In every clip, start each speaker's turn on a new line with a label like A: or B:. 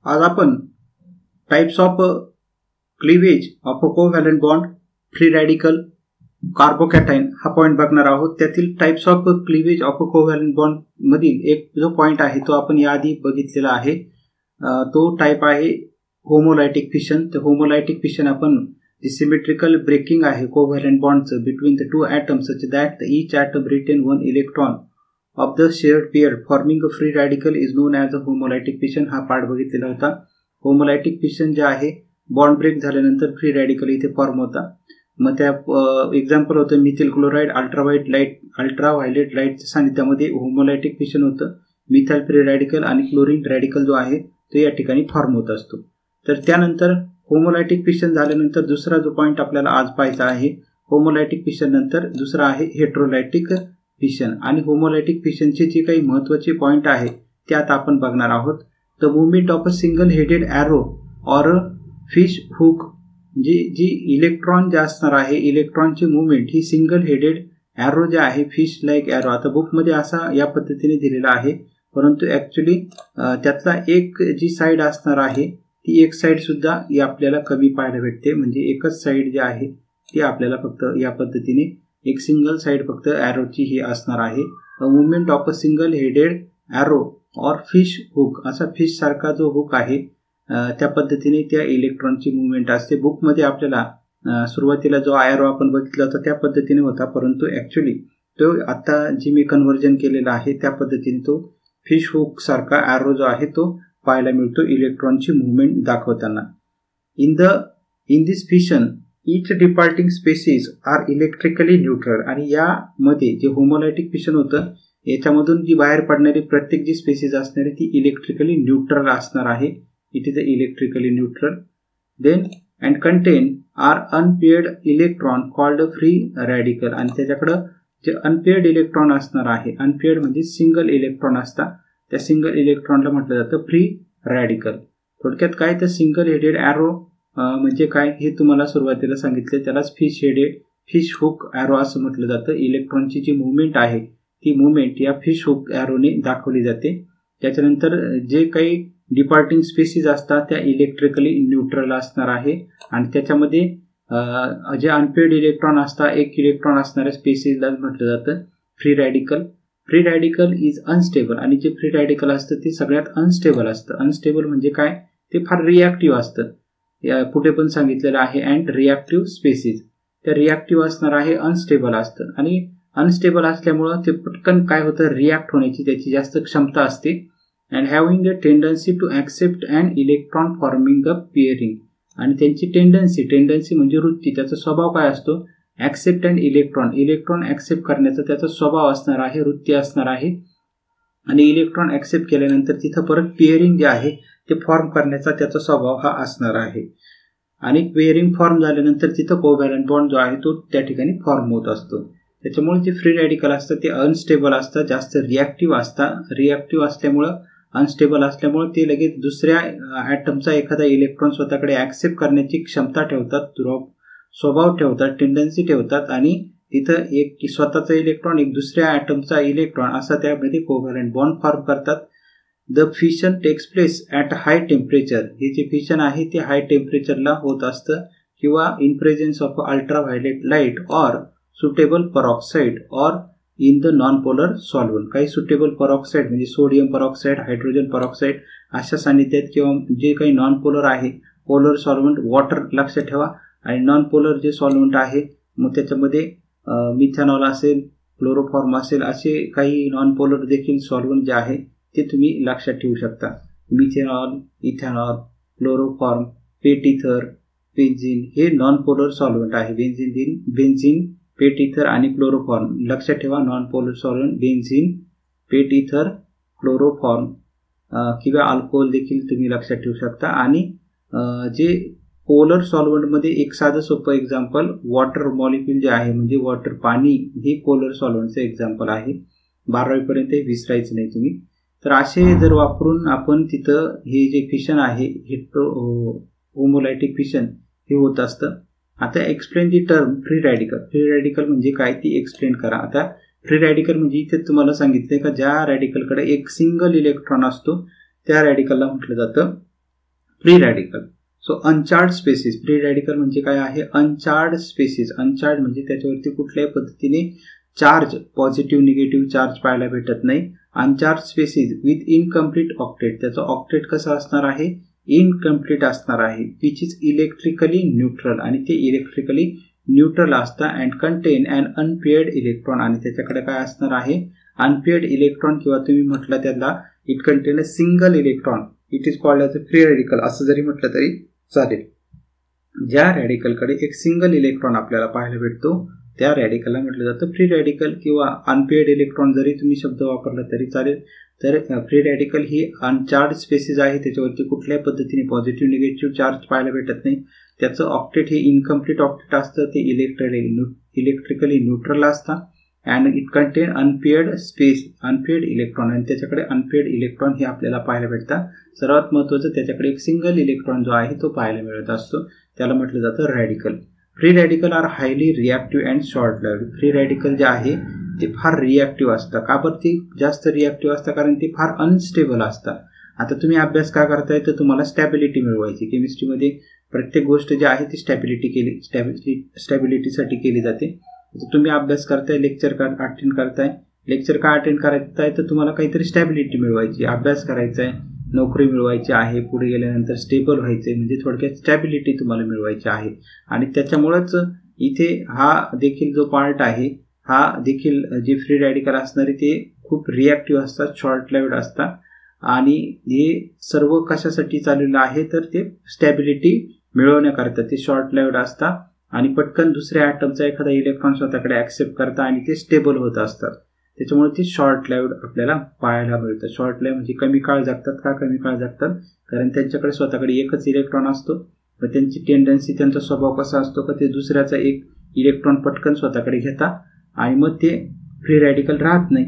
A: आज आपण types of cleavage of a covalent bond, free radical, carbocation हा point बघणार आहोत. त्यातील types of cleavage of a covalent bond मधील एक जो पॉइंट आहे तो आपण याआधी बघितलेला आहे. तो टाइप आहे होमोलायटिक फिशन. तर होमोलायटिक फिशन आपण सिमेट्रिकल ब्रेकिंग आहे कोव्हॅलंट बॉन्डचं between the two atoms such that each atom retain one electron of the shared pair forming a free radical is known as a homolytic fission. हा part बघितलेला होता. Homolytic fission जे आहे bond break झाल्यानंतर free radical इथे form होता. मग त्या एक्झाम्पल होतं मिथिल क्लोराईड अल्ट्राव्हायलेट लाईटच्या सानिध्यामध्ये होमोलायटिक फिशन होतं. मिथाइल फ्री रॅडिकल आणि क्लोरीन रॅडिकल जो आहे तो या ठिकाणी फॉर्म होत असतो. तर त्यानंतर होमोलायटिक फिशन झाल्यानंतर दुसरा जो पॉइंट आपल्याला आज पाहायचा आहे, होमोलायटिक फिशन नंतर दुसरा आहे हेट्रोलायटिक फिशन. आणि होमोलायटिक फिशनचे जे काही महत्त्वाचे पॉइंट आहे ते आता आपण बघणार आहोत. The movement of a single headed arrow or fish hook, जी इलेक्ट्रॉन जे असणार आहे, इलेक्ट्रॉनची मुवमेंट ही सिंगल हेडेड ॲरो जे आहे, फिश लाईक ॲरो, आता बुकमध्ये असा या पद्धतीने दिलेला आहे, परंतु ॲक्च्युली त्यातला एक जी साईड असणार आहे ती एक साईड सुद्धा आपल्याला कमी पाहायला भेटते. म्हणजे एकच साईड जी आहे ती आपल्याला फक्त या पद्धतीने एक सिंगल साईड फक्त ॲरोची ही असणार आहे. Movement of a single headed arrow or fish hook, असा फिश सारखा जो हुक आहे त्या पद्धतीने त्या इलेक्ट्रॉनची मुवमेंट असते. बुकमध्ये आपल्याला सुरुवातीला जो ॲरो आपण बघितला होता त्या पद्धतीने होता, परंतु ॲक्च्युली तो आता जी मी कन्व्हर्जन केलेला आहे त्या पद्धतीने तो फिश हुक सारखा ॲरो जो आहे तो पाहायला मिळतो इलेक्ट्रॉनची मुवमेंट दाखवताना. In this fission each departing species are electrically neutral. आणि यामध्ये जे होमोलायटिक फिशन होतं याच्यामधून जी बाहेर पडणारी प्रत्येक जी स्पेसिस असणारी ती इलेक्ट्रिकली न्यूट्रल असणार आहे. It is a electrically neutral. Then and contain are unpaired electron called free radical. आणि त्याच्याकडं जे अनपेअर्ड इलेक्ट्रॉन असणार आहे, अनपेअर्ड म्हणजे सिंगल इलेक्ट्रॉन असतात, त्या सिंगल इलेक्ट्रॉनला म्हटलं जातं फ्री रॅडिकल. थोडक्यात काय तर सिंगल हेडेड ॲरो म्हणजे काय हे तुम्हाला सुरुवातीला सांगितले, त्यालाच फिश हुक ॲरो असं म्हटलं जातं. इलेक्ट्रॉनची जी मुवमेंट आहे ती मुवमेंट या फिश हुक ॲरोने दाखवली जाते. त्याच्यानंतर जे काही डिपार्टिंग स्पेसिस असतात त्या इलेक्ट्रिकली न्यूट्रल असणार आहे. आणि त्याच्यामध्ये जे अनपेअर्ड इलेक्ट्रॉन असतात, एक इलेक्ट्रॉन असणाऱ्या स्पेसिसला म्हटलं जातं free radical. Free radical is unstable. आणि जे फ्री रॅडिकल असतं ते सगळ्यात अनस्टेबल असतं. अनस्टेबल म्हणजे काय, ते फार रिॲक्टिव्ह असतं. पुढे पण सांगितलेलं आहे अँड रिॲक्टिव्ह स्पेसिस, त्या रिॲक्टिव्ह असणार आहे, अनस्टेबल असतं. आणि अनस्टेबल असल्यामुळं ते पटकन काय होतं, रिॲक्ट होण्याची त्याची जास्त क्षमता असते. And having a tendency to accept and electron forming a pairing. आणि त्यांची टेंडन्सी म्हणजे वृत्ती, त्याचा स्वभाव काय असतो, ॲक्सेप्ट अँड इलेक्ट्रॉन ॲक्सेप्ट करण्याचा त्याचा स्वभाव असणार आहे, वृत्ती असणार आहे. आणि इलेक्ट्रॉन ॲक्सेप्ट केल्यानंतर तिथं परत पेअरिंग जे आहे ते फॉर्म करण्याचा त्याचा स्वभाव हा असणार आहे. आणि पेअरिंग फॉर्म झाल्यानंतर तिथं कोव्हॅलंट बॉन्ड जो आहे तो त्या ठिकाणी फॉर्म होत असतो. त्याच्यामुळे जे फ्री रॅडिकल असतात ते अनस्टेबल असतात, जास्त रिॲक्टिव्ह असतात. रिॲक्टिव्ह असल्यामुळं, अनस्टेबल असल्यामुळे ते लगेच दुसऱ्या ॲटमचा एखादा इलेक्ट्रॉन स्वतःकडे ॲक्सेप्ट करण्याची क्षमता ठेवतात, स्वभाव ठेवतात, टेंडन्सी ठेवतात. आणि तिथं एक स्वतःचा इलेक्ट्रॉन एक दुसऱ्या ॲटमचा इलेक्ट्रॉन असा त्यामध्ये कोव्हॅलंट बॉन्ड फॉर्म करतात. The fission takes place at high temperature. हे जे फिशन आहे ते हाय टेम्परेचरला होत असतं, किंवा in presence of ultraviolet light or suitable peroxide or in the non polar solvent. काही सुटेबल परऑक्साईड म्हणजे सोडियम परऑक्साईड, हायड्रोजन परऑक्साईड अशा सानिध्यात, किंवा जे काही नॉन पोलर आहे, पोलर सॉल्व्हंट वॉटर लक्षात ठेवा, आणि नॉन पोलर जे सॉल्व्हंट आहे मग त्याच्यामध्ये मिथॅनॉल असेल, क्लोरोफॉर्म असेल, असे काही नॉन पोलर देखील सॉल्व्हंट जे आहे ते तुम्ही लक्षात ठेवू शकता. मिथेनॉल, इथेनॉल, क्लोरोफॉर्म, पेट इथर, बेन्झीन हे नॉन पोलर सॉल्व्हंट आहे. बेन्झीन, पेट इथर आणि क्लोरोफॉर्म लक्षात ठेवा. नॉन पोलर सॉल्व्हंट बेन्झीन, पेट इथर, क्लोरोफॉर्म किंवा अल्कोहोल देखील तुम्ही लक्षात ठेवू शकता. आणि जे पोलर सॉल्व्हंटमध्ये एक साधं सोपं एक्झाम्पल वॉटर मॉलिक्यूल जे आहे, म्हणजे वॉटर, पाणी, हे पोलर सॉल्व्हंटचं एक्झाम्पल आहे. 12वी पर्यंत विसरायचं नाही तुम्ही. तर असे जर वापरून आपण तिथं हे जे फिशन आहे होमोलायटिक फिशन हे होत असतं. आता explain the term free radical. Free radical म्हणजे काय ती एक्सप्लेन करा. आता फ्री रॅडिकल म्हणजे इथे तुम्हाला सांगितलंय का ज्या रॅडिकलकडे एक सिंगल इलेक्ट्रॉन असतो त्या रॅडिकलला म्हटलं जातं free radical. So uncharge species, free radical म्हणजे काय आहे, अनचार्ज स्पेसिस. अनचार्ज म्हणजे त्याच्यावरती कुठल्याही पद्धतीने चार्ज, पॉझिटिव्ह निगेटिव्ह चार्ज पाहायला भेटत नाही. Uncharge species with incomplete octet, त्याचं ऑक्टेट कसं असणार आहे, इनकम्प्लीट असणार आहे, विच इज इलेक्ट्रिकली न्यूट्रल, आणि ते इलेक्ट्रिकली न्यूट्रल असतं. And content and unpaired electron, आणि त्याच्याकडे काय असणार आहे, अनपेअर्ड इलेक्ट्रॉन, किंवा तुम्ही म्हटलं त्याला it contain a single electron, it is called as a free radical असं जरी म्हटलं तरी चालेल. ज्या रॅडिकलकडे एक सिंगल इलेक्ट्रॉन आपल्याला पाहायला भेटतो त्या रॅडिकलला म्हटलं जातं फ्री रॅडिकल, किंवा अनपेअर्ड इलेक्ट्रॉन जरी तुम्ही शब्द वापरला तरी चालेल. तर फ्री रॅडिकल ही अनचार्ज स्पेसिस आहे, त्याच्यावरती कुठल्याही पद्धतीने पॉझिटिव्ह निगेटिव्ह चार्ज पाहायला भेटत नाही. त्याचं ऑक्टेट हे इनकम्प्लीट ऑक्टेट असतं, ते इलेक्ट्रिकली न्यूट्रल असतं. And it content unpaired space, unpaired electron, आणि त्याच्याकडे अनपेअर्ड इलेक्ट्रॉन हे आपल्याला पाहायला भेटतात. सर्वात महत्त्वाचं त्याच्याकडे एक सिंगल इलेक्ट्रॉन जो आहे तो पाहायला मिळत असतो, त्याला म्हटलं जातं radical. Free radical are highly reactive and short lived. Free radical जे आहे ते फार रिॲक्टिव्ह असतं. का बरं ते जास्त रिॲक्टिव्ह असतं, कारण ते फार अनस्टेबल असतं. आता तुम्ही अभ्यास का करताय, तर तुम्हाला स्टॅबिलिटी मिळवायची. केमिस्ट्रीमध्ये प्रत्येक गोष्ट जी आहे ती स्टॅबिलिटीसाठी केली जाते. तुम्ही अभ्यास करताय, लेक्चर अटेंड करताय, लेक्चर का अटेंड करायचं आहे, तर तुम्हाला काहीतरी स्टॅबिलिटी मिळवायची, अभ्यास करायचा आहे, नोकरी मिळवायची आहे, पुढे गेल्यानंतर स्टेबल व्हायचं आहे, म्हणजे थोडक्यात स्टॅबिलिटी तुम्हाला मिळवायची आहे. आणि त्याच्यामुळेच इथे हा देखील जो पार्ट आहे, हा देखील जे फ्री रॅडिकल असणारे ते खूप रिॲक्टिव्ह असतात, शॉर्ट लाईव्ड असतात. आणि हे सर्व कशासाठी चाललेलं आहे, तर ते स्टॅबिलिटी मिळवण्याकरता ते शॉर्ट लाईव्ड असतात, आणि पटकन दुसऱ्या ॲटमचा एखादा इलेक्ट्रॉन स्वतःकडे ॲक्सेप्ट करतात आणि ते स्टेबल होत असतात. त्याच्यामुळे ते शॉर्ट लाईव्ड आपल्याला पाहायला मिळतं. शॉर्ट लाईव्ह म्हणजे कमी काळ जगतात. का कमी काळ जगतात, कारण त्यांच्याकडे स्वतःकडे एकच इलेक्ट्रॉन असतो. तर त्यांची टेंडन्सी, त्यांचा स्वभाव कसा असतो का ते दुसऱ्याचा एक इलेक्ट्रॉन पटकन स्वतःकडे घेतात, आणि मग ते फ्री रॅडिकल राहत नाही,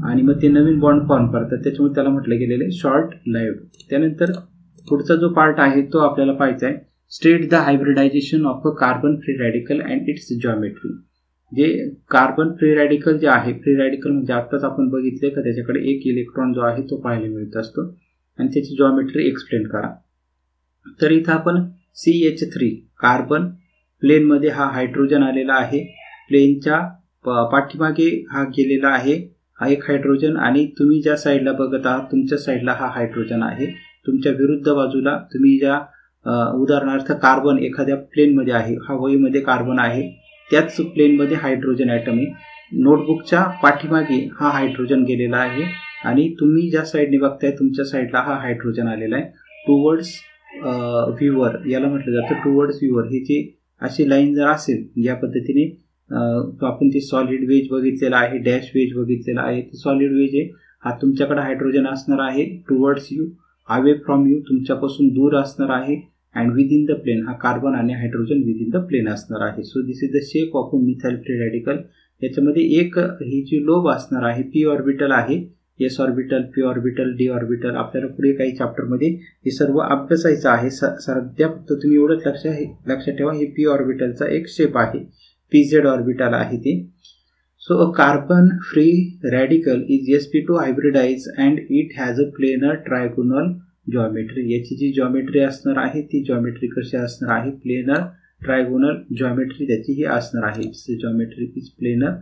A: आणि मग ते नवीन बॉन्ड फॉर्म करतात. त्याच्यामुळे त्याला म्हटलं गेलेलं आहे शॉर्ट लाईव्ड. त्यानंतर पुढचा जो पार्ट आहे तो आपल्याला पाहायचा आहे, state the hybridisation of a carbon free radical and it's geometry. जे कार्बन फ्री रॅडिकल जे आहे, फ्री रॅडिकल म्हणजे आत्ताच आपण बघितले का त्याच्याकडे एक इलेक्ट्रॉन जो आहे तो पाहायला मिळत असतो, आणि त्याची जॉमेट्री एक्सप्लेन करा. तर इथं आपण CH3 कार्बन प्लेनमध्ये हा हायड्रोजन आलेला आहे, प्लेनच्या पाठीमागे हा गेलेला आहे, हा एक हायड्रोजन, आणि तुम्ही ज्या साईडला बघत आहात तुमच्या साईडला हा हायड्रोजन आहे. तुमच्या विरुद्ध बाजूला तुम्ही ज्या उदाहरणार्थ कार्बन एखाद्या प्लेनमध्ये आहे, हा वहीमध्ये कार्बन आहे, त्याच प्लेनमध्ये हायड्रोजन ॲटम आहे. नोटबुकच्या पाठीमागे हा हायड्रोजन गेलेला आहे, आणि तुम्ही ज्या साईडने बघताय तुमच्या साईडला हा हायड्रोजन आलेला आहे. टुवर्ड्स व्ह्यूवर याला म्हटलं जातं, टुवर्ड्स व्ह्यूवर. ही जी अशी लाईन जर असेल या पद्धतीने, आपण ती सॉलिड वेज बघितलेला आहे, डॅश वेज बघितलेला आहे, ती सॉलिड वेज आहे. हा तुमच्याकडे हायड्रोजन असणार आहे, towards you, away from you, तुमच्यापासून दूर असणार आहे. अँड विदिन द प्लेन, हा कार्बन आणि हायड्रोजन विदिन द प्लेन असणार आहे. So this is the shape of a methyl free radical. याच्यामध्ये एक ही जी लोब असणार आहे, पी ऑर्बिटल आहे, S orbital, P orbital, D orbital. आपल्याला पुढे काही चॅप्टरमध्ये हे सर्व अभ्यासायचं आहे. सध्या फक्त तुम्ही एवढंच लक्षात ठेवा, हे पी ऑर्बिटलचा एक शेप आहे, PZ ऑर्बिटल आहे ते. So a carbon free radical is sp2 hybridise and it has a planar trigonal geometry. याची जी जॉमेट्री असणार आहे ती जॉमेट्री कशी असणार आहे, प्लेनर ट्रायगोनल जॉमेट्री त्याची ही असणार आहे. Geometry is planar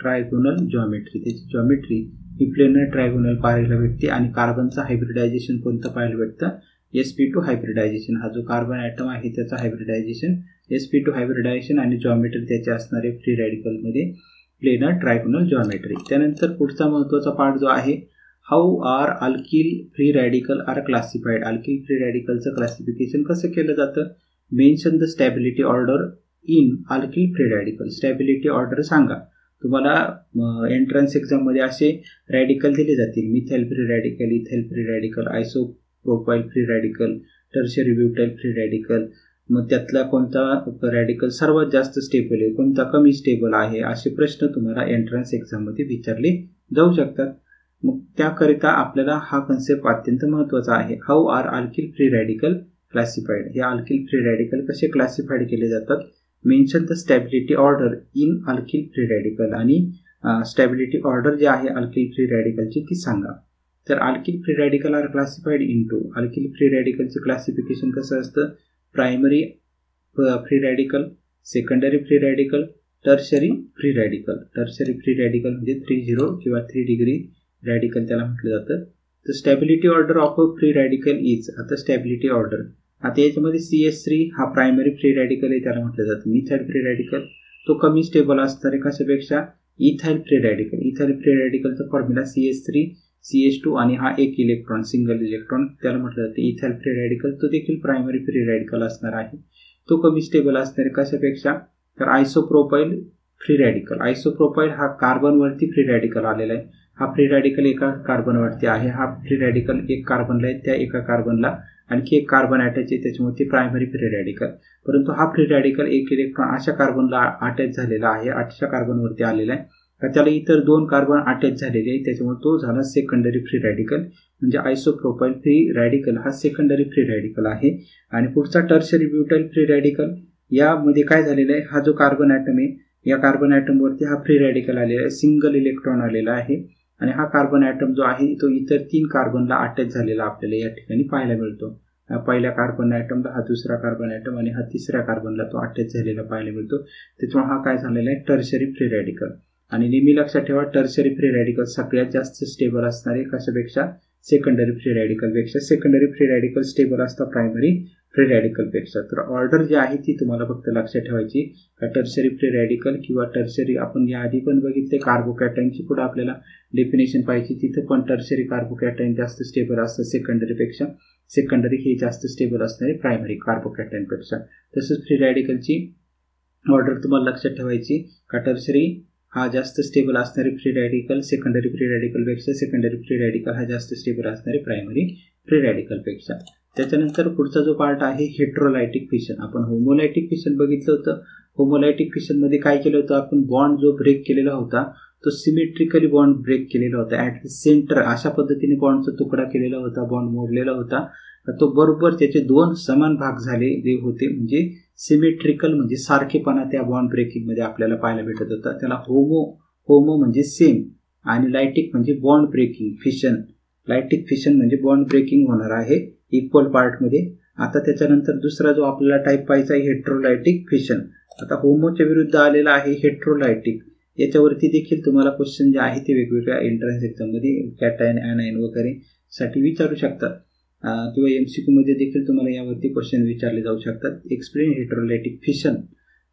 A: trigonal geometry. त्याची जॉमेट्री ही प्लेनर ट्रायगोनल पाहायला भेटते. आणि कार्बनचं हायब्रिडायझेशन कोणतं पाहायला भेटतं, sp2 हायब्रिडायझेशन. हा जो कार्बन ॲटम आहे त्याचं हायब्रिडायझेशन sp2 हायब्रिडायझेशन, आणि जॉमेट्री त्याची असणार आहे फ्री रॅडिकलमध्ये प्लेनर ट्रायगोनल जॉमेट्री. त्यानंतर पुढचा महत्त्वाचा पार्ट जो आहे, how are alkyl free radical are classified. Alkyl free रॅडिकलचं क्लासिफिकेशन कसं केलं जातं, mention the stability order in alkyl free radical. Stability order सांगा. तुम्हाला एंट्रन्स एक्झाममध्ये असे रॅडिकल दिले जातील, methyl free radical, ethyl free radical, isopropyl free radical, tertiary butyl free radical. मग त्यातला कोणता रॅडिकल सर्वात जास्त स्टेबल आहे, कोणता कमी स्टेबल आहे, असे प्रश्न तुम्हाला एंट्रन्स एक्झाममध्ये विचारले जाऊ शकतात. मग त्याकरिता आपल्याला हा कन्सेप्ट अत्यंत महत्त्वाचा आहे. How are alkyl free radical classified. हे अल्किल फ्री रॅडिकल कसे क्लासिफाईड केले जातात, mention the stability order in alkyl free radical. आणि स्टॅबिलिटी ऑर्डर जी आहे अल्किल फ्री रॅडिकलची ती सांगा. तर alkyl free radical are classified into, alkyl free रॅडिकलचं क्लासिफिकेशन कसं असतं, primary free radical, secondary free radical, tertiary free radical. Tertiary free radical म्हणजे 3 किंवा 3 डिग्री रॅडिकल त्याला म्हटलं जातं. तर stability order of a free radical is, आता स्टॅबिलिटी ऑर्डर, आता याच्यामध्ये CS3 हा प्रायमरी फ्री रॅडिकल आहे, त्याला म्हटलं जातं. मिथाइल फ्री रॅडिकल तो कमी स्टेबल असणार आहे कशापेक्षा, ethyl free radical. Ethyl free रॅडिकलचा फॉर्म्युला CS3 CH2 आणि हा एक इलेक्ट्रॉन, सिंगल इलेक्ट्रॉन, त्याला म्हटलं जातं इथाइल फ्री रॅडिकल. तो देखील प्रायमरी फ्री रॅडिकल असणार आहे, तो कमी स्टेबल असणार आहे कशापेक्षा, तर आयसोप्रोपाइल फ्री रॅडिकल. आयसोप्रोपाइल हा कार्बनवरती फ्री रॅडिकल आलेला आहे, हा फ्री रॅडिकल एका कार्बनवरती आहे, हा फ्री रॅडिकल एक कार्बनला आहे, त्या एका कार्बनला आणखी एक कार्बन अटॅच आहे, त्याच्यामुळे ते प्रायमरी फ्री रॅडिकल. परंतु हा फ्री रॅडिकल एक इलेक्ट्रॉन अशा कार्बनला अटॅच झालेला आहे, 8 कार्बनवरती आलेला आहे, तर त्याला इतर 2 कार्बन अटॅच झालेले आहे, त्याच्यामुळे तो झाला सेकंडरी फ्री रॅडिकल. म्हणजे आयसोप्रोपाइल फ्री रॅडिकल हा सेकंडरी फ्री रॅडिकल आहे. आणि पुढचा टर्शरी ब्युटाइल फ्री रॅडिकल, यामध्ये काय झालेलं आहे, हा जो कार्बन ॲटम आहे या कार्बन ॲटमवरती हा फ्री रॅडिकल आलेला आहे, सिंगल इलेक्ट्रॉन आलेला आहे, आणि हा कार्बन ॲटम जो आहे तो इतर 3 कार्बनला अटॅच झालेला आपल्याला या ठिकाणी पाहायला मिळतो. पहिल्या कार्बन ॲटमला हा दुसरा कार्बन ॲटम आणि हा तिसऱ्या कार्बनला तो अटॅच झालेला पाहायला मिळतो, त्याच्यामुळे हा काय झालेला आहे, टर्शरी फ्री रॅडिकल. आणि नेहमी लक्षात ठेवा, टर्शरी फ्री रॅडिकल सगळ्यात जास्त स्टेबल असणार आहे कशापेक्षा, सेकंडरी फ्री रॅडिकलपेक्षा. सेकंडरी फ्री रॅडिकल स्टेबल असतात प्रायमरी फ्री रॅडिकलपेक्षा. तर ऑर्डर जी आहे ती तुम्हाला फक्त लक्षात ठेवायची, टर्शरी फ्री रॅडिकल किंवा टर्शरी, आपण याआधी पण बघितले कार्बोकॅटायनची पुढे आपल्याला डेफिनेशन पाहिजे, तिथं पण टर्शरी कार्बोकॅटायन जास्त स्टेबल असतं सेकंडरीपेक्षा, सेकंडरी हे जास्त स्टेबल असणारे प्रायमरी कार्बोकॅटायनपेक्षा. तसंच फ्री रॅडिकलची ऑर्डर तुम्हाला लक्षात ठेवायची, का टर्शरी हा जास्त स्टेबल असणारे फ्री रॅडिकल सेकंडरी फ्री रॅडिकलपेक्षा, सेकंडरी फ्री रॅडिकल हा जास्त स्टेबल असणारे प्रायमरी फ्री रॅडिकलपेक्षा. त्याच्यानंतर पुढचा जो पार्ट आहे हेट्रोलायटिक फिशन. आपण होमोलायटिक फिशन बघितलं होतं. होमोलायटिक फिशनमध्ये काय केलं होतं आपण, बॉन्ड जो ब्रेक केलेला होता तो सिमेट्रिकली बॉन्ड ब्रेक केलेला होता, ॲट द सेंटर अशा पद्धतीने बॉन्डचा तुकडा केलेला होता, बॉन्ड मोडलेला होता, तो बरोबर त्याचे 2 समान भाग झाले जे होते, म्हणजे सिमेट्रिकल म्हणजे सारखेपणा त्या बॉन्ड ब्रेकिंगमध्ये आपल्याला पाहायला भेटत होता. त्याला होमो म्हणजे सेम आणि लायटिक म्हणजे बॉन्ड ब्रेकिंग फिशन. लायटिक फिशन म्हणजे बॉन्ड ब्रेकिंग होणार आहे इक्वल पार्टमध्ये. आता त्याच्यानंतर दुसरा जो आपल्याला टाईप पाहायचा आहे हेट्रोलायटिक फिशन. आता होमोच्या विरुद्ध आलेला आहे हेट्रोलायटिक. याच्यावरती देखील तुम्हाला क्वेश्चन जे आहे ते वेगवेगळ्या एंट्रन्स एक्झाममध्ये कॅटायन ॲनायन वगैरे साठी विचारू शकतात, किंवा MCQ मध्ये देखील तुम्हाला यावरती क्वेश्चन विचारले जाऊ शकतात. Explain heterolytic fission.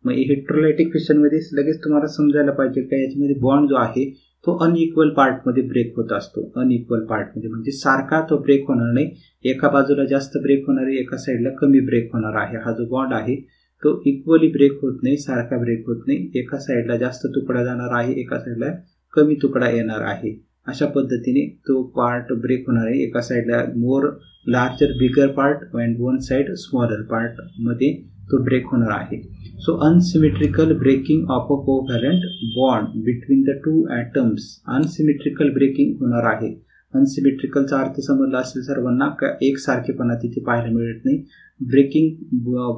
A: मग हेट्रोलायटिक फिशनमध्ये लगेच तुम्हाला समजायला पाहिजे का याच्यामध्ये बॉन्ड जो आहे तो अनइक्वल पार्टमध्ये ब्रेक होत असतो. अनइक्वल पार्टमध्ये म्हणजे सारखा तो ब्रेक होणार नाही, एका बाजूला जास्त ब्रेक होणार आहे, एका साईडला कमी ब्रेक होणार आहे. हा जो बॉन्ड आहे तो इक्वली ब्रेक होत नाही, सारखा ब्रेक होत नाही, एका साईडला जास्त तुकडा जाणार आहे, एका साईडला कमी तुकडा येणार आहे. अशा पद्धतीने तो पार्ट ब्रेक होणार आहे, एका साईडला more larger bigger part and one side smaller part मध्ये तो ब्रेक होणार आहे. So unsymmetrical breaking of a covalent bond between the 2 atoms. Unsymmetrical breaking होणार आहे. अनसिमेट्रिकलचा अर्थ समजला असेल सर्वांना, का एक सारखेपणा तिथे पाहायला मिळत नाही. ब्रेकिंग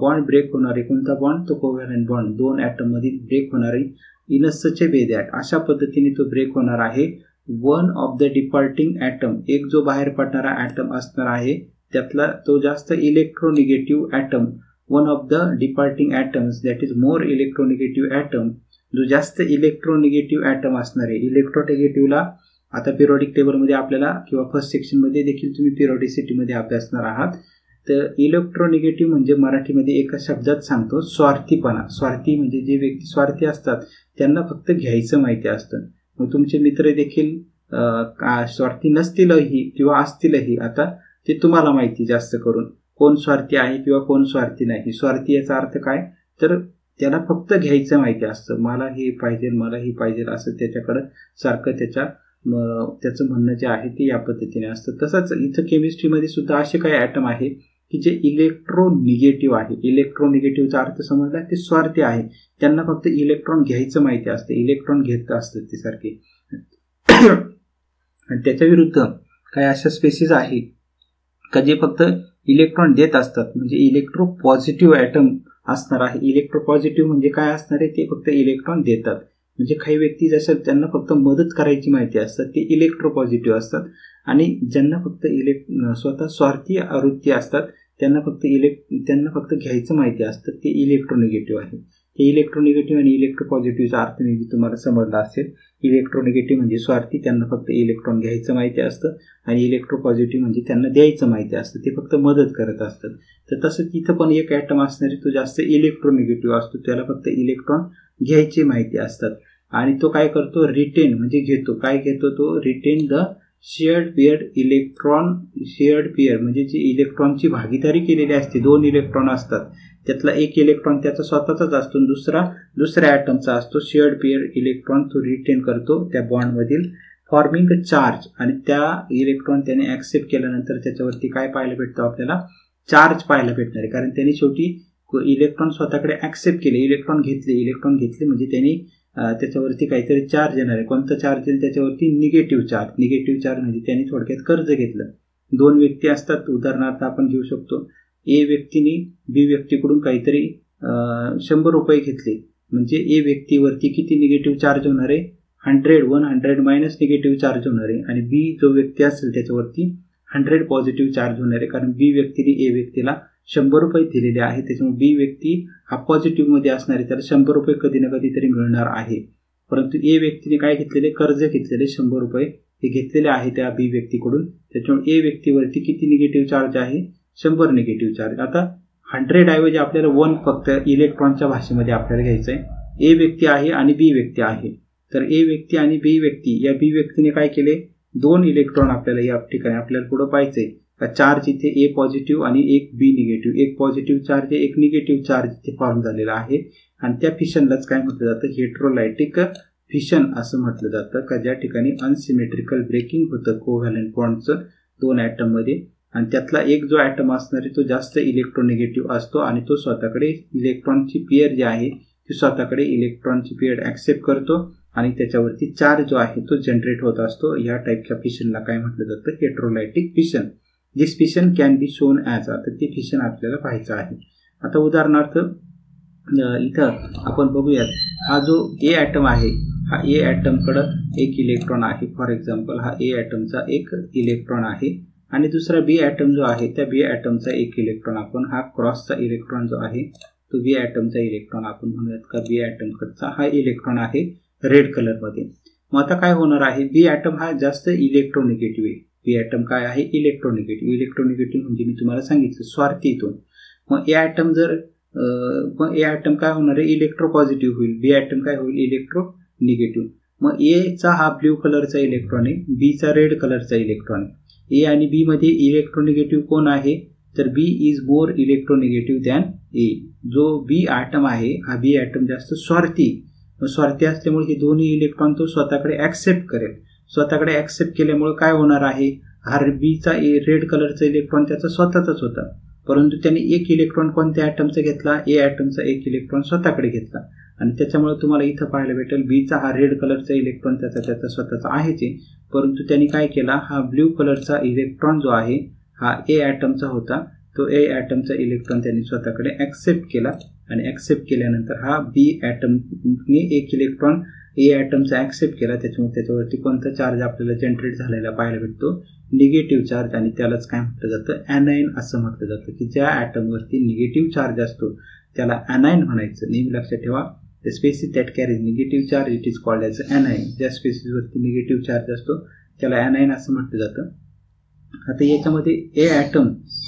A: बॉन्ड ब्रेक होणारे, कोणता बॉन्ड, तो कोव्हॅलंट बॉन्ड 2 ॲटम मधील ब्रेक होणारे in a such a way that, अशा पद्धतीने तो ब्रेक होणार आहे. One of the departing atom, एक जो बाहेर पडणारा ॲटम असणार आहे त्यातला तो जास्त electronegative atom, one of the departing atoms that is more electronegative atom, जो जास्त इलेक्ट्रोनिगेटिव्ह ॲटम असणार आहे. इलेक्ट्रोनिगेटिव्हला आता पिरियडिक टेबलमध्ये आपल्याला किंवा फर्स्ट सेक्शनमध्ये देखील तुम्ही पिरियडिसिटीमध्ये अभ्यासणार आहात. तर इलेक्ट्रोनिगेटिव्ह म्हणजे मराठीमध्ये एका शब्दात सांगतो स्वार्थीपणा. स्वार्थी म्हणजे जे व्यक्ती स्वार्थी असतात त्यांना फक्त घ्यायचं माहिती असतं. मग तुमचे मित्र देखील स्वार्थी नसतीलही किंवा असतीलही, आता ते तुम्हाला माहिती जास्त करून कोण स्वार्थी आहे किंवा कोण स्वार्थी नाही. स्वार्थी याचा अर्थ काय, तर त्याला फक्त घ्यायचं माहिती असतं, मला हे पाहिजे मला हे पाहिजे असं त्याच्याकडं सारखं त्याचं म्हणणं जे आहे ते या पद्धतीने असतं. तसंच इथं केमिस्ट्रीमध्ये सुद्धा असे काही ॲटम आहे की जे इलेक्ट्रोनिगेटिव्ह आहे. इलेक्ट्रोनिगेटिव्हचा अर्थ समजला, ते स्वार्थी आहे, त्यांना फक्त इलेक्ट्रॉन घ्यायचं माहिती असतं, इलेक्ट्रॉन घेत असतात ते सारखे. आणि त्याच्या विरुद्ध काही अशा स्पेसिस आहे का जे फक्त इलेक्ट्रॉन देत असतात, म्हणजे इलेक्ट्रो पॉझिटिव्ह ॲटम असणार आहे. इलेक्ट्रो पॉझिटिव्ह म्हणजे काय असणार आहे, ते फक्त इलेक्ट्रॉन देतात. म्हणजे काही व्यक्ती जसं त्यांना फक्त मदत करायची माहिती असतात ते इलेक्ट्रो पॉझिटिव्ह असतात. आणि ज्यांना फक्त स्वतः स्वार्थी वृत्ती असतात त्यांना फक्त घ्यायचं माहिती असतं ते इलेक्ट्रोनिगेटिव्ह आहे. ते इलेक्ट्रोनिगेटिव्ह आणि इलेक्ट्रोपॉझिटिव्हचा अर्थ मी तुम्हाला समजला असेल. इलेक्ट्रोनिगेटिव्ह म्हणजे स्वार्थी, त्यांना फक्त इलेक्ट्रॉन घ्यायचं माहिती असतं, आणि इलेक्ट्रोपॉझिटिव्ह म्हणजे त्यांना द्यायचं माहिती असतं, ते फक्त मदत करत असतात. तर तसंच इथं पण एक ॲटम असणारे तो जास्त इलेक्ट्रोनिगेटिव्ह असतो, त्याला फक्त इलेक्ट्रॉन घ्यायची माहिती असतात. आणि तो काय करतो, रिटेन म्हणजे घेतो. काय घेतो तो, रिटेन द शेअर्ड पेअर म्हणजे जी इलेक्ट्रॉनची भागीदारी केलेली असते, 2 इलेक्ट्रॉन असतात, त्यातला एक इलेक्ट्रॉन त्याचा स्वतःचाच असतो, दुसऱ्या ॲटमचा असतो. शेअर्ड पेअर इलेक्ट्रॉन तो रिटेन करतो त्या बॉन्डमधील, फॉर्मिंग अ चार्ज. आणि त्या इलेक्ट्रॉन त्याने ॲक्सेप्ट केल्यानंतर त्याच्यावरती काय पाहायला भेटतं आपल्याला, चार्ज पाहायला भेटणार आहे. कारण त्यांनी शेवटी इलेक्ट्रॉन स्वतःकडे ॲक्सेप्ट केले, इलेक्ट्रॉन घेतले म्हणजे त्यांनी त्याच्यावरती काहीतरी चार्ज येणार आहे. कोणता चार्ज येईल त्याच्यावरती, निगेटिव्ह चार्ज म्हणजे त्यांनी थोडक्यात कर्ज घेतलं. 2 व्यक्ती असतात, उदाहरणार्थ आपण घेऊ शकतो, ए व्यक्तीने बी व्यक्तीकडून काहीतरी 100 रुपये घेतले, म्हणजे ए व्यक्तीवरती किती निगेटिव्ह चार्ज होणार आहे, 100 मायनस निगेटिव्ह चार्ज होणार आहे. आणि बी जो व्यक्ती असेल त्याच्यावरती 100 पॉझिटिव्ह चार्ज होणार आहे, कारण बी व्यक्तीने ए व्यक्तीला 100 रुपये दिलेले आहे. त्याच्यामुळे बी व्यक्ती हा पॉझिटिव्ह मध्ये असणार आहे, त्याला 100 रुपये कधी ना कधीतरी मिळणार आहे. परंतु ए व्यक्तीने काय घेतलेले, कर्ज घेतलेले 100 रुपये हे घेतलेले आहे त्या बी व्यक्तीकडून. त्याच्यामुळे ए व्यक्तीवरती किती निगेटिव्ह चार्ज आहे, 100 निगेटिव्ह चार्ज. आता 100 ऐवजी आपल्याला 1 फक्त इलेक्ट्रॉनच्या भाषेमध्ये आपल्याला घ्यायचं आहे. ए व्यक्ती आहे आणि बी व्यक्ती आहे. तर ए व्यक्ती आणि बी व्यक्ती, या बी व्यक्तीने काय केले, 2 इलेक्ट्रॉन आपल्याला या ठिकाणी आपल्याला पुढे पाहायचंय. चार्ज इथे ए पॉझिटिव्ह आणि एक बी निगेटिव्ह, एक पॉझिटिव्ह चार्ज एक निगेटिव्ह चार्ज इथे फॉर्म झालेला आहे. आणि त्या फिशनलाच काय म्हटलं जातं, हेट्रोलायटिक फिशन असं म्हटलं जातं, का ज्या ठिकाणी अनसिमेट्रिकल ब्रेकिंग होतं कोव्हॅलंट बॉन्डचं 2 ॲटममध्ये. आणि त्यातला एक जो ॲटम असणार आहे तो जास्त इलेक्ट्रोनिगेटिव्ह असतो, आणि तो स्वतःकडे इलेक्ट्रॉनची पेअर जी आहे ती स्वतःकडे इलेक्ट्रॉनची पेअर ॲक्सेप्ट करतो, आणि त्याच्यावरती चार्ज जो आहे तो जनरेट होत असतो. या टाईपच्या फिशनला काय म्हटलं जातं, heterolytic fission. This fission can be shown as, आता ते फिशन आपल्याला पाहायचं आहे. आता उदाहरणार्थ इथं आपण बघूयात, हा जो ए ॲटम आहे, हा ए ॲटमकडं एक इलेक्ट्रॉन आहे. फॉर एक्झाम्पल हा ए ॲटमचा एक इलेक्ट्रॉन आहे, आणि दुसरा बी ॲटम जो आहे त्या बी ॲटमचा एक इलेक्ट्रॉन, आपण हा क्रॉसचा इलेक्ट्रॉन जो आहे तो बी ॲटमचा इलेक्ट्रॉन आपण म्हणूयात का बी ॲटमकडचा हा इलेक्ट्रॉन आहे रेड कलरमध्ये. मग आता काय होणार आहे, बी ॲटम हा जास्त इलेक्ट्रोनिगेटिव्ह आहे. बी ॲटम काय आहे, इलेक्ट्रोनिगेटिव्ह म्हणजे मी तुम्हाला सांगितलं स्वार्थी इथून. मग ए ॲटम काय होणार आहे, इलेक्ट्रोपॉझिटिव्ह होईल, बी ॲटम काय होईल, इलेक्ट्रोनिगेटिव्ह. मग एचा हा ब्ल्यू कलरचा इलेक्ट्रॉन आहे, बीचा रेड कलरचा इलेक्ट्रॉन आहे. ए आणि बी मध्ये इलेक्ट्रोनिगेटिव्ह कोण आहे, तर बी इज मोर इलेक्ट्रोनिगेटिव्ह दॅन ए. जो बी ॲटम आहे हा बी ॲटम जास्त स्वार्थी असल्यामुळे हे दोन्ही इलेक्ट्रॉन तो स्वतःकडे ॲक्सेप्ट करेल. स्वतःकडे ॲक्सेप्ट केल्यामुळे काय होणार आहे, हा बीचा रेड कलरचा इलेक्ट्रॉन त्याचा स्वतःचाच होता, परंतु त्याने एक इलेक्ट्रॉन कोणत्या ॲटमचा घेतला, ए ॲटमचा एक इलेक्ट्रॉन स्वतःकडे घेतला. आणि त्याच्यामुळे तुम्हाला इथं पाहायला भेटेल बीचा हा रेड कलरचा इलेक्ट्रॉन त्याचा स्वतःचा आहेच, परंतु त्यांनी काय केला, हा ब्ल्यू कलरचा इलेक्ट्रॉन जो आहे हा ए ॲटमचा होता, तो ए ॲटमचा इलेक्ट्रॉन त्यांनी स्वतःकडे ॲक्सेप्ट केला. आणि ॲक्सेप्ट केल्यानंतर हा बी ॲटमने एक इलेक्ट्रॉन ए ॲटमचा ॲक्सेप्ट केला, त्याच्यामुळे त्याच्यावरती कोणता चार्ज आपल्याला जनरेट झालेला पाहायला भेटतो, निगेटिव्ह चार्ज. आणि त्यालाच काय म्हटलं जातं, ॲनाईन असं म्हटलं जातं, की ज्या ॲटमवरती निगेटिव्ह चार्ज असतो त्याला ॲनाईन म्हणायचं. नेहमी लक्षात ठेवा, the species that carries negative charge it is called as anion. ज्या स्पेसिसवरती निगेटिव्ह चार्ज असतो त्याला ॲनाईन असं म्हटलं जातं. आता याच्यामध्ये A atom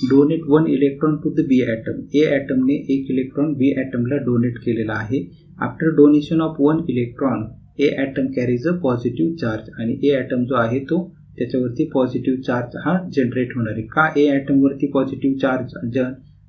A: donate 1 electron to the B atom. A ॲटमने एक इलेक्ट्रॉन बी ॲटमला डोनेट केलेला आहे. After donation of 1 electron A atom carries a positive charge. आणि ए ॲटम जो आहे तो त्याच्यावरती पॉझिटिव्ह चार्ज हा जनरेट होणार आहे. का ए ॲटमवरती पॉझिटिव्ह चार्ज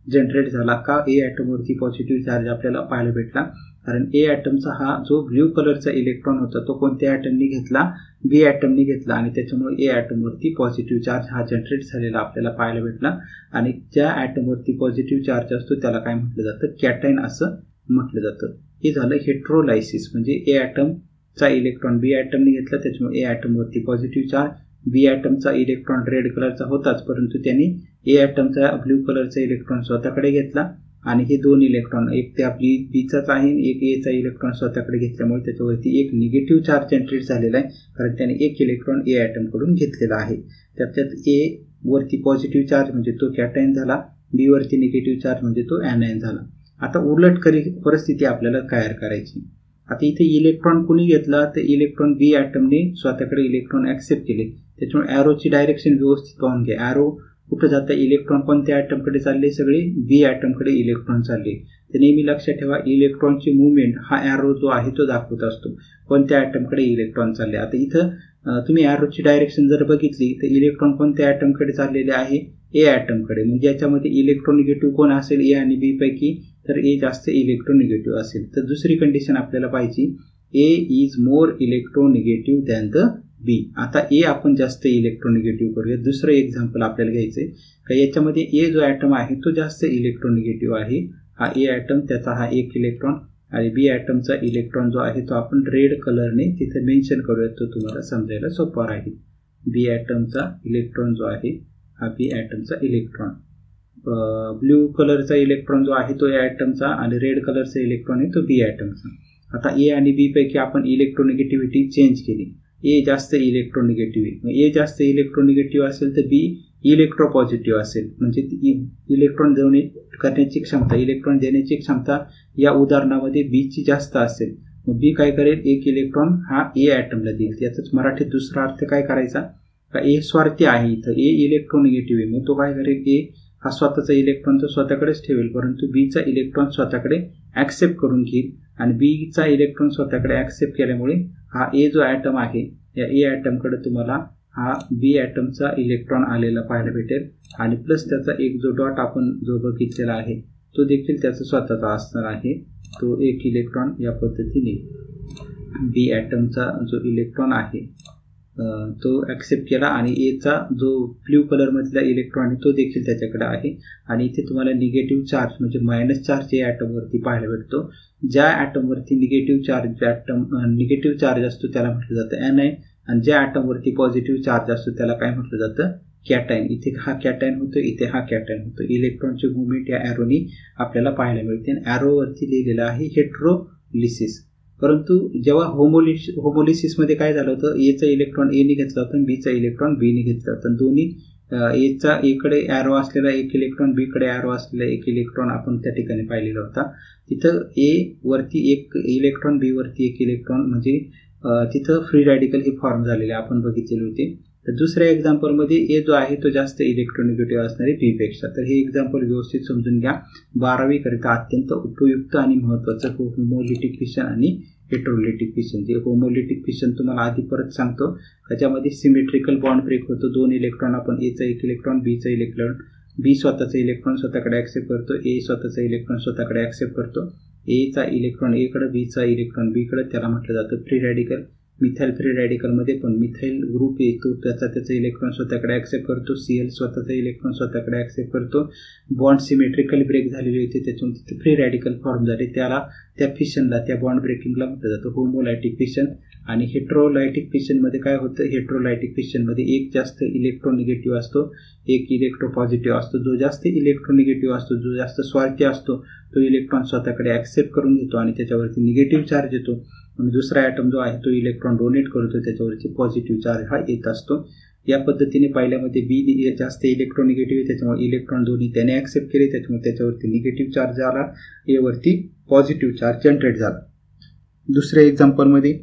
A: जनरेट झाला, का ए ॲटमवरती पॉझिटिव्ह चार्ज आपल्याला पाहायला भेटला, कारण ए ॲटमचा हा जो ब्ल्यू कलरचा इलेक्ट्रॉन होता तो कोणत्या ॲटमने घेतला, बी ॲटमने घेतला. आणि त्याच्यामुळे ए ॲटमवरती पॉझिटिव्ह चार्ज हा जनरेट झालेला आपल्याला पाहायला भेटला. आणि ज्या ॲटमवरती पॉझिटिव्ह चार्ज असतो त्याला काय म्हटलं जातं, कॅटायन असं म्हटलं जातं. हे झालं हेट्रोलायसिस, म्हणजे ए ॲटमचा इलेक्ट्रॉन बी ॲटमने घेतला, त्याच्यामुळे ए ॲटमवरती पॉझिटिव्ह चार्ज. बी ॲटमचा इलेक्ट्रॉन रेड कलरचा होताच, परंतु त्यांनी ए ॲटमचा ब्ल्यू कलरचा इलेक्ट्रॉन स्वतःकडे घेतला, आणि हे दोन इलेक्ट्रॉन, एक त्या बीचाच आहे एक एचा इलेक्ट्रॉन स्वतःकडे घेतल्यामुळे त्याच्यावरती एक निगेटिव्ह चार्ज जनरेट झालेला आहे, कारण त्याने एक इलेक्ट्रॉन ए ॲटमकडून घेतलेला आहे. त्यात ए वरती पॉझिटिव्ह चार्ज म्हणजे तो कॅटायन झाला, बी वरती निगेटिव्ह चार्ज म्हणजे तो ॲनायन झाला. आता उलट परिस्थिती आपल्याला तयार करायची. आता इथे इलेक्ट्रॉन कुणी घेतला तर इलेक्ट्रॉन बी ॲटमने स्वतःकडे इलेक्ट्रॉन ॲक्सेप्ट केले. त्याच्यामुळे ॲरोची डायरेक्शन व्यवस्थित पाहून घ्या. ॲरो कुठं जातं, इलेक्ट्रॉन कोणत्या ॲटमकडे चालले, सगळे बी ॲटमकडे इलेक्ट्रॉन चालले. तर नेहमी लक्षात ठेवा इलेक्ट्रॉनची मुवमेंट हा ॲरो जो आहे तो दाखवत असतो कोणत्या ॲटमकडे इलेक्ट्रॉन चालले. आता इथं तुम्ही ॲरोची डायरेक्शन जर बघितली तर इलेक्ट्रॉन कोणत्या ॲटमकडे चाललेले आहे, ए ॲटमकडे. म्हणजे याच्यामध्ये इलेक्ट्रोनिगेटिव्ह कोण असेल ए आणि बी पैकी, तर ए जास्त इलेक्ट्रोनिगेटिव्ह असेल. तर दुसरी कंडिशन आपल्याला पाहिजे, ए is more electronegative than the बी. आता ए आपण जास्त इलेक्ट्रोनिगेटिव्ह करूया. दुसरं एक्झाम्पल आपल्याला घ्यायचंय का याच्यामध्ये ए जो ॲटम आहे तो जास्त इलेक्ट्रोनिगेटिव्ह आहे. हा ए ॲटम त्याचा हा एक इलेक्ट्रॉन आणि बी ॲटमचा इलेक्ट्रॉन जो आहे तो आपण रेड कलरने तिथे मेन्शन करूयात, तो तुम्हाला समजायला सोपा राहील. बी ॲटमचा इलेक्ट्रॉन जो आहे हा बी ॲटमचा इलेक्ट्रॉन, ब्ल्यू कलरचा इलेक्ट्रॉन जो आहे तो ए ॲटमचा आणि रेड कलरचा इलेक्ट्रॉन आहे तो बी ॲटमचा. आता ए आणि बी पैकी आपण इलेक्ट्रोनिगेटिव्हिटी चेंज केली. ए जास्त इलेक्ट्रोनिगेटिव्ह आहे, ए जास्त इलेक्ट्रोनिगेटिव्ह असेल तर बी इलेक्ट्रोपॉझिटिव्ह असेल. म्हणजे इलेक्ट्रॉन करण्याची क्षमता, इलेक्ट्रॉन देण्याची क्षमता या उदाहरणामध्ये बीची जास्त असेल. मग बी काय करेल, एक इलेक्ट्रॉन हा ए ॲटमला देईल. याचाच मराठीत दुसरा अर्थ काय करायचा का ए स्वार्थी आहे, इथं ए इलेक्ट्रोनिगेटिव्ह आहे. मग तो काय करेल, ए हा स्वतःचा इलेक्ट्रॉन तो स्वतःकडेच ठेवेल, परंतु बीचा इलेक्ट्रॉन स्वतःकडे ॲक्सेप्ट करून घेईल. आणि बीचा इलेक्ट्रॉन स्वतःकडे ॲक्सेप्ट केल्यामुळे हा ए जो ॲटम आहे या ए ॲटमकडे तुम्हाला हा बी ॲटमचा इलेक्ट्रॉन आलेला पाहायला भेटेल. आणि प्लस त्याचा एक जो डॉट आपण जो बघितलेला आहे तो देखील त्याचा स्वतःचा असणार आहे. तो एक इलेक्ट्रॉन या पद्धतीने बी ॲटमचा जो इलेक्ट्रॉन आहे तो ॲक्सेप्ट केला आणि एचा जो ब्ल्यू कलरमधला इलेक्ट्रॉन आहे तो देखील त्याच्याकडे आहे. आणि इथे तुम्हाला निगेटिव्ह चार्ज म्हणजे मायनस चार्ज या ॲटमवरती पाहायला भेटतो. ज्या ॲटमवरती निगेटिव्ह चार्ज असतो त्याला म्हटलं जातं ॲनायन, आणि ज्या ॲटमवरती पॉझिटिव्ह चार्ज असतो त्याला काय म्हटलं जातं, कॅटायन. इथे हा कॅटायन होतो, इथे हा कॅटायन होतो. इलेक्ट्रॉनची मुवमेंट या ॲरोनी आपल्याला पाहायला मिळते. आणि ॲरोवरती लिहिलेलं आहे हेट्रोलिसिस. परंतु जेव्हा होमोलिसिसमध्ये काय झालं होतं, एचा इलेक्ट्रॉन एने घेतला होता आणि बीचा इलेक्ट्रॉन बीने घेतला होता. दोन्ही एचा एकडे ॲरो असलेला एक इलेक्ट्रॉन, बीकडे ॲरो असलेला एक इलेक्ट्रॉन आपण त्या ठिकाणी पाहिलेला होता. तिथं ए वरती एक इलेक्ट्रॉन, बी वरती एक इलेक्ट्रॉन, म्हणजे तिथं फ्री रॅडिकल हे फॉर्म झालेले आपण बघितलेले होते. तर दुसऱ्या एक्झाम्पलमध्ये ए जो आहे तो जास्त इलेक्ट्रोनिगेटिव्ह असणार आहे बीपेक्षा. तर हे एक्झाम्पल व्यवस्थित समजून घ्या. 12वी करिता अत्यंत उपयुक्त आणि महत्त्वाचं होमोलिटिक फिशन आणि हेट्रोलिटिक फिशन. जे होमोलिटिक फिशन तुम्हाला आधी परत सांगतो, त्याच्यामध्ये सिमेट्रिकल बॉन्ड ब्रेक होतो. दोन इलेक्ट्रॉन आपण एचा एक इलेक्ट्रॉन, बीचा इलेक्ट्रॉन, बी स्वतःचा इलेक्ट्रॉन स्वतःकडे ॲक्सेप्ट करतो, ए स्वतःचा इलेक्ट्रॉन स्वतःकडे ॲक्सेप्ट करतो. एचा इलेक्ट्रॉन एकडे, बीचा इलेक्ट्रॉन बीकडे, त्याला म्हटलं जातं फ्री रॅडिकल. मिथाईल फ्री रॅडिकलमध्ये पण मिथाईल ग्रुप येतो, त्याचा इलेक्ट्रॉन स्वतःकडे ॲक्सेप्ट करतो. सीएल स्वतःचा इलेक्ट्रॉन स्वतःकडे ॲक्सेप्ट करतो. बॉन्ड सिमेट्रिकली ब्रेक झालेले होते, त्यातून तिथे फ्री रॅडिकल फॉर्म झाले. त्या फिशनला, त्या बॉन्ड ब्रेकिंगला म्हटलं जातं होमोलायटिक फिशन. आणि हेट्रोलायटिक फिशनमध्ये काय होतं, हेट्रोलायटिक फिशनमध्ये एक जास्त इलेक्ट्रोनिगेटिव्ह असतो, एक इलेक्ट्रोपॉझिटिव्ह असतो. जो जास्त इलेक्ट्रोनिगेटिव्ह असतो, जो जास्त स्वार्थी असतो, तो इलेक्ट्रॉन स्वतःकडे ॲक्सेप्ट करून घेतो आणि त्याच्यावरती निगेटिव्ह चार्ज येतो. आणि दुसरा ॲटम जो आहे तो इलेक्ट्रॉन डोनेट करतो, त्याच्यावरती पॉझिटिव्ह चार्ज हा येत असतो. या पद्धतीने पहिल्यामध्ये बी जास्त इलेक्ट्रोनिगेटिव्ह, त्याच्यामुळे इलेक्ट्रॉन दोन्ही त्याने ॲक्सेप्ट केले, त्याच्यामुळे त्याच्यावरती निगेटिव्ह चार्ज आला, एवरती पॉझिटिव्ह चार्ज जनरेट झाला. दुसऱ्या एक्झाम्पलमध्ये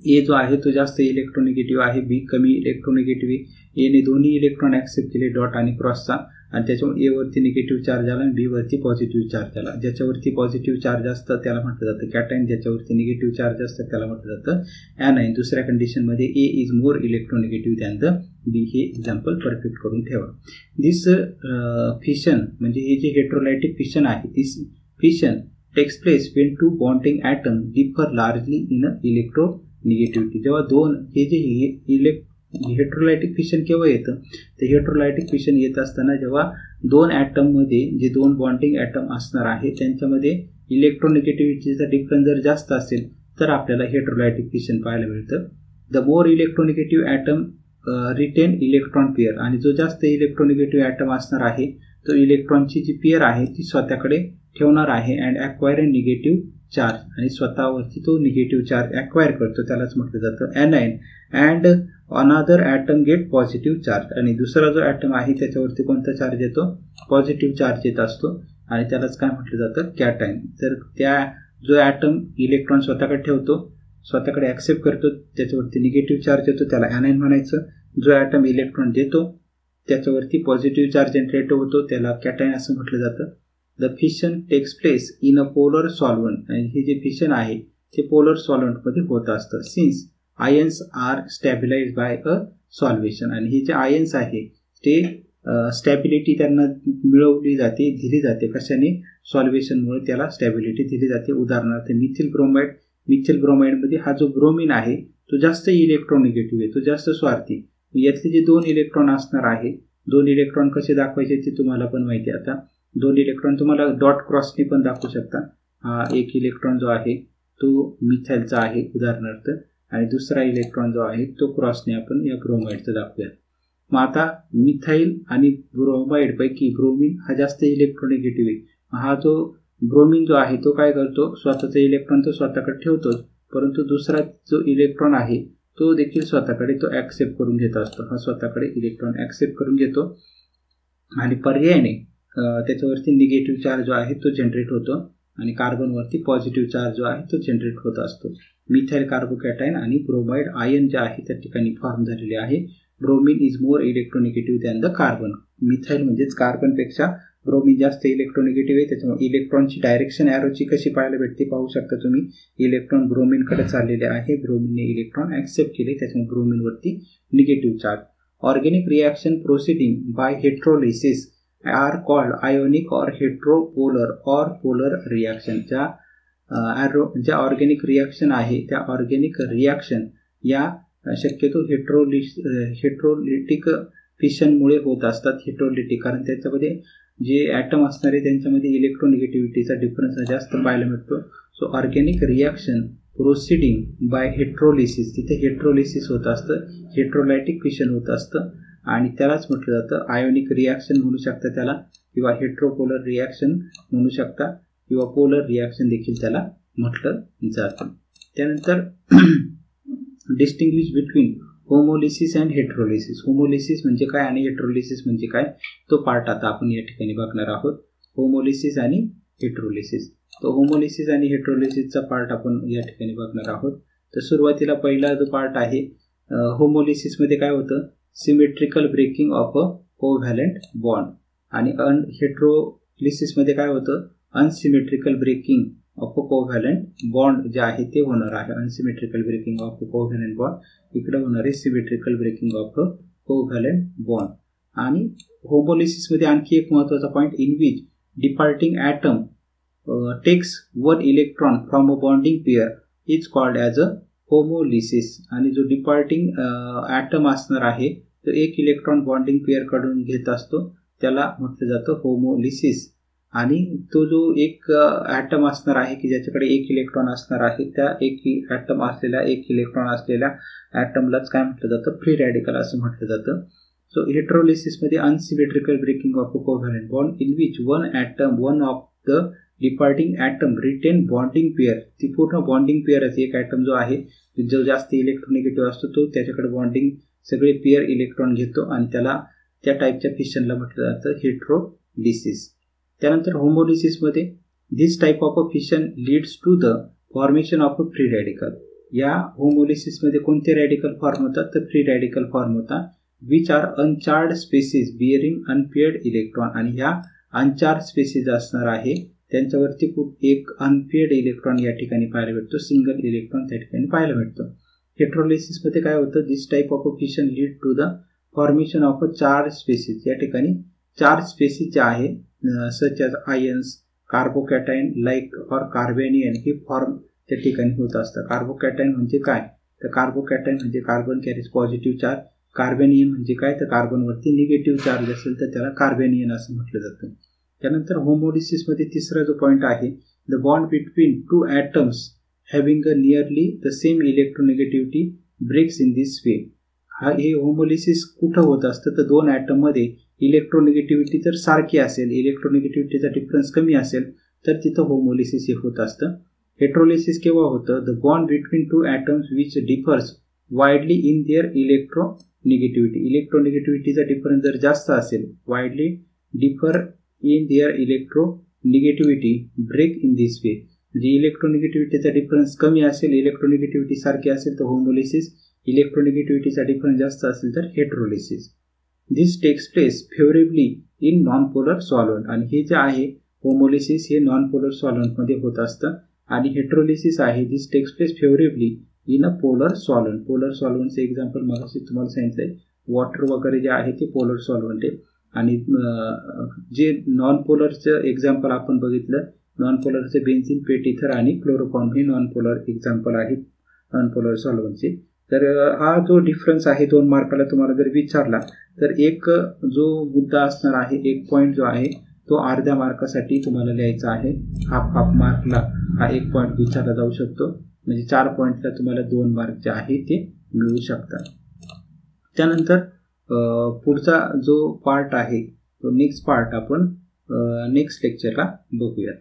A: ए जो आहे तो जास्त इलेक्ट्रोनिगेटिव्ह आहे, बी कमी इलेक्ट्रोनिगेटिव्ह आहे. एने दोन्ही इलेक्ट्रॉन ॲक्सेप्ट केले डॉट आणि क्रॉसचा, आणि त्याच्यामुळे ए वरती निगेटिव्ह चार्ज आला आणि बी वरती पॉझिटिव्ह चार्ज आला. ज्याच्यावरती पॉझिटिव्ह चार्ज असतं त्याला म्हटलं जातं कॅटायन, ज्याच्यावरती निगेटिव्ह चार्ज असतं त्याला म्हटलं जातं ॲनायन. दुसऱ्या कंडिशनमध्ये ए is more electronegative than the बी. हे एक्झाम्पल परफेक्ट करून ठेवा. दिस फिशन म्हणजे हे जे हेट्रोलायटिक फिशन आहे, this fission takes place when two bonding atom differ largely in electronegativity. जेव्हा दोन हे जे हेट्रोलायटिक फिशन केव्हा येतं, तर हेट्रोलायटिक फिशन येत असताना जेव्हा दोन ॲटममध्ये जे दोन बॉन्डिंग ॲटम असणार आहे त्यांच्यामध्ये इलेक्ट्रोनिगेटिव्हिटीचा डिफरन्स जर जास्त असेल तर आपल्याला हेट्रोलायटिक फिशन पाहायला मिळतं. The more electronegative atom retain electron pair, आणि जो जास्त इलेक्ट्रोनिगेटिव्ह ॲटम असणार आहे तो इलेक्ट्रॉनची जी पेअर आहे ती स्वतःकडे ठेवणार आहे and acquire a negative charge, आणि स्वतःवरती तो निगेटिव्ह चार्ज ॲक्वायर करतो, त्यालाच म्हटलं जातं anion. And another atom get positive charge, आणि दुसरा जो ॲटम आहे त्याच्यावरती कोणता चार्ज येतो, पॉझिटिव्ह चार्ज येत असतो, आणि त्यालाच काय म्हटलं जातं, कॅटायन. तर त्या जो ॲटम इलेक्ट्रॉन स्वतःकडे ठेवतो, स्वतःकडे ॲक्सेप्ट करतो, त्याच्यावरती निगेटिव्ह चार्ज येतो, त्याला ॲनायन म्हणायचं. जो ॲटम इलेक्ट्रॉन देतो त्याच्यावरती पॉझिटिव्ह चार्ज जनरेट होतो, त्याला कॅटायन असं म्हटलं जातं. The fission takes place in a polar solvent, आणि हे जे फिशन आहे ते पोलर सॉल्व्हंटमध्ये होत असतं. सिन्स आयन्स आर स्टॅबिलाइज बाय अ सॉल्व्हेशन, आणि हे जे आयन्स आहे ते स्टॅबिलिटी त्यांना मिळवली जाते, दिली जाते. कशाने, सॉल्व्हेशनमुळे त्याला स्टॅबिलिटी दिली जाते. उदाहरणार्थ मिथिल ब्रोमाइड, मिथिल ब्रोमाइडमध्ये हा जो ब्रोमिन आहे तो जास्त इलेक्ट्रोनिगेटिव्ह आहे, तो जास्त स्वार्थी. यातले जे 2 इलेक्ट्रॉन असणार आहे, 2 इलेक्ट्रॉन कसे दाखवायचे ते तुम्हाला पण माहिती आहे. आता 2 इलेक्ट्रॉन तुम्हाला डॉट क्रॉसने पण दाखवू शकता. हा एक इलेक्ट्रॉन जो आहे तो मिथाइलचा आहे उदाहरणार्थ, आणि दुसरा इलेक्ट्रॉन जो आहे तो क्रॉसने आपण या ब्रोमाइडचा दाखवूया. मग आता मिथाइल आणि ब्रोमाइड पैकी ब्रोमिन हा जास्त इलेक्ट्रोनिगेटिव्ह आहे. हा जो ब्रोमिन जो आहे तो काय करतो, स्वतःचा इलेक्ट्रॉन तो स्वतःकडे ठेवतोच, परंतु दुसरा जो इलेक्ट्रॉन आहे तो देखील स्वतःकडे तो ॲक्सेप्ट करून घेत असतो. हा स्वतःकडे इलेक्ट्रॉन ॲक्सेप्ट करून घेतो, आणि पर्यायाने त्याच्यावरती निगेटिव्ह चार्ज जो आहे तो जनरेट होतो, आणि कार्बनवरती पॉझिटिव्ह चार्ज जो आहे तो जनरेट होत असतो. मिथाइल कार्बोकॅटायन आणि ब्रोमाइड आयन जे आहे त्या ठिकाणी फॉर्म झालेले आहे. Bromine is more electronegative than the carbon. Methyl म्हणजेच कार्बनपेक्षा ब्रोमिन जास्त इलेक्ट्रोनिगेटिव्ह आहे. त्याच्यामुळे इलेक्ट्रॉनची डायरेक्शन ॲरोची कशी पाहायला भेटते पाहू शकता तुम्ही. इलेक्ट्रॉन ब्रोमिनकडे चाललेले आहे, ब्रोमिनने इलेक्ट्रॉन ॲक्सेप्ट केले, त्याच्यामुळे ब्रोमिनवरती negative charge. Organic reaction proceeding by heterolysis are called ionic or heteropolar or polar reaction. ज्या ऑर्गॅनिक रिॲक्शन आहे त्या ऑर्गॅनिक रिॲक्शन या शक्यतो हेट्रोलिटिक फिशनमुळे होत असतात. हेट्रोलिटिक कारण त्याच्यामध्ये जे ॲटम असणार आहे त्यांच्यामध्ये इलेक्ट्रोनिगेटिव्हिटीचा डिफरन्स जास्त पाहायला मिळतो. So organic reaction proceeding by heterolysis, तिथे हेट्रोलिसिस होत असतं, हेट्रोलायटिक फिशन होत असतं, आणि त्यालाच म्हटलं जातं आयोनिक रिॲक्शन म्हणू शकता त्याला, किंवा हेट्रोपोलर रिॲक्शन म्हणू शकता, किंवा पोलर रिॲक्शन देखील त्याला म्हटलं जातं. त्यानंतर distinguish between homolysis and हेट्रोलिसिस. Homolysis म्हणजे काय आणि हेट्रोलिसिस म्हणजे काय तो पार्ट आता आपण या ठिकाणी बघणार आहोत. होमोलिसिस आणि हेट्रोलिसिस. तो होमोलिसिस आणि हेट्रोलिसिसचा पार्ट आपण या ठिकाणी बघणार आहोत. तर सुरुवातीला पहिला जो पार्ट आहे होमोलिसिसमध्ये काय होतं, symmetrical breaking of a covalent bond, आणि हेट्रोलिसिसमध्ये काय होतं, unsymmetrical breaking of a covalent bond जे आहे ते होणार आहे. Unsymmetrical breaking of a covalent bond, इकडे होणार आहे symmetrical breaking of a covalent bond. आणि होमोलिसिसमध्ये आणखी एक महत्त्वाचा point, in which departing atom takes one electron from a bonding pair is called as a homolysis. आणि जो डिपार्टिंग ॲटम असणार आहे तो एक इलेक्ट्रॉन बॉन्डिंग पेअरकडून घेत असतो, त्याला म्हटलं जातं होमोलिसिस. आणि तो जो एक ॲटम असणार आहे की ज्याच्याकडे एक इलेक्ट्रॉन असणार आहे, त्या एक ॲटम असलेल्या एक इलेक्ट्रॉन असलेल्या ॲटमलाच काय म्हटलं जातं, फ्री रॅडिकल असं म्हटलं जातं. सो हेट्रोलिसिसमध्ये unsymmetrical breaking of a covalent bond in which one of the departing atom retain bonding pair. ती पूर्ण बॉन्डिंग पेअरच, एक ॲटम जो आहे जो जास्त इलेक्ट्रोनिगेटिव्ह असतो तो त्याच्याकडे बॉन्डिंग सगळे पेअर इलेक्ट्रॉन घेतो, आणि त्याला त्या टाईपच्या फिशनला म्हटलं जातं हेट्रोलिसिस. त्यानंतर होमोलिसिसमध्ये this type of a fission leads to the formation of a free radical. या होमोलिसिसमध्ये कोणते रॅडिकल फॉर्म होतात, तर फ्री रॅडिकल फॉर्म होतात, which are uncharged species bearing unpaired electron. आणि ह्या अनचार्ज स्पेसिस असणार आहे त्यांच्यावरती एक अनपेअर्ड इलेक्ट्रॉन या ठिकाणी पाहायला भेटतो, सिंगल इलेक्ट्रॉन त्या ठिकाणी पाहायला भेटतो. हेट्रोलिसिसमध्ये काय होतं, this type of a fission lead to the formation of a charge species. या ठिकाणी चार्ज स्पेसिस जे आहे such as ions, carbocation like or carbanion हे फॉर्म त्या ठिकाणी होत असतं. कार्बोकॅटायन म्हणजे काय, तर कार्बोकॅटायन म्हणजे कार्बन कॅरीज पॉझिटिव्ह चार्ज. कार्बेनियन म्हणजे काय, तर कार्बनवरती निगेटिव्ह चार्ज असेल तर त्याला कार्बेनियन असं म्हटलं जातं. त्यानंतर होमोलिसिसमध्ये तिसरा जो पॉईंट आहे, the bond between two atoms having a nearly the same electronegativity breaks in this way. हे होमोलिसिस कुठं होत असतं, तर दोन ॲटममध्ये इलेक्ट्रोनिगेटिव्हिटी जर सारखी असेल, इलेक्ट्रोनिगेटिव्हिटीचा डिफरन्स कमी असेल तर तिथं होमोलिसिस हे होत असतं. हेट्रोलिसिस केव्हा होतं? The bond between two atoms which differs widely in their electronegativity. इलेक्ट्रोनिगेटिव्हिटीचा डिफरन्स जर जास्त असेल, widely differ in their electronegativity break in this way. म्हणजे इलेक्ट्रोनिगेटिव्हिटीचा डिफरन्स कमी असेल, इलेक्ट्रोनिगेटिव्हिटी सारखी असेल तर होमोलिसिस, इलेक्ट्रोनिगेटिव्हिटीचा डिफरन्स जास्त असेल तर heterolysis. This takes place favourably in non polar solvent. आणि हे जे आहे होमोलिसिस हे नॉन पोलर सॉल्व्हंटमध्ये होत असतं आणि हेट्रोलिसिस आहे this takes place favourably in a polar solvent. Polar सॉल्व्हंटचं एक्झाम्पल मगाशी तुम्हाला सांगितलंय, वॉटर वगैरे जे आहे ते पोलर सॉल्व्हंट आहे. आणि जे नॉन पोलरचं एक्झाम्पल आपण बघितलं, नॉन पोलरचे बेन्झिन, पेट आणि क्लोरोफॉर्म हे नॉन पोलर एक्झाम्पल आहेत नॉन पोलर सॉल्व्हंटचे. तर हा जो डिफरन्स आहे 2 मार्काला तुम्हाला जर विचारला तर एक जो मुद्दा असणार आहे, एक पॉईंट जो आहे तो अर्ध्या मार्कासाठी तुम्हाला लिहायचा आहे. हाफ मार्कला हा एक पॉईंट विचारला जाऊ शकतो. म्हणजे 4 पॉईंटला तुम्हाला 2 मार्क जे आहे ते मिळू शकतात. त्यानंतर पुढचा जो पार्ट आहे तो नेक्स्ट पार्ट आपण नेक्स्ट लेक्चरला बघूयात.